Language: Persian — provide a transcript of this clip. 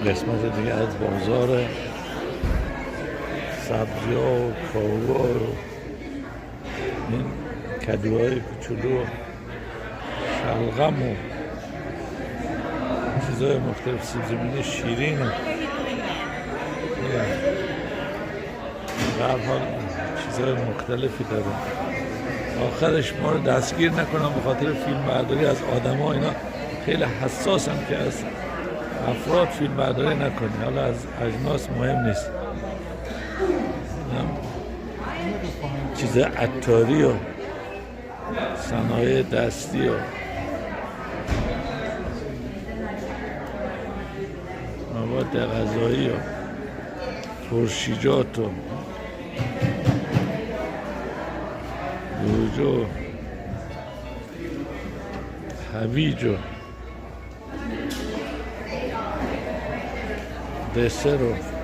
قسمت دیگه از بازار سبزی ها و کاهوها و این کدوهای کوچولو و شلغم و چیزهای مختلف، سیب زمینی شیرین و در حال چیزهای مختلفی داره. آخرش ما رو دستگیر نکنم به خاطر فیلم برداری از آدم ها، اینا خیلی حساسم که از افراد فیلم برداری نکنی، حالا از اجناس مهم نیست. چیز عطاری و صنایع دستی و مواد غذایی و ترشیجات و گوجه و هویج و دسر و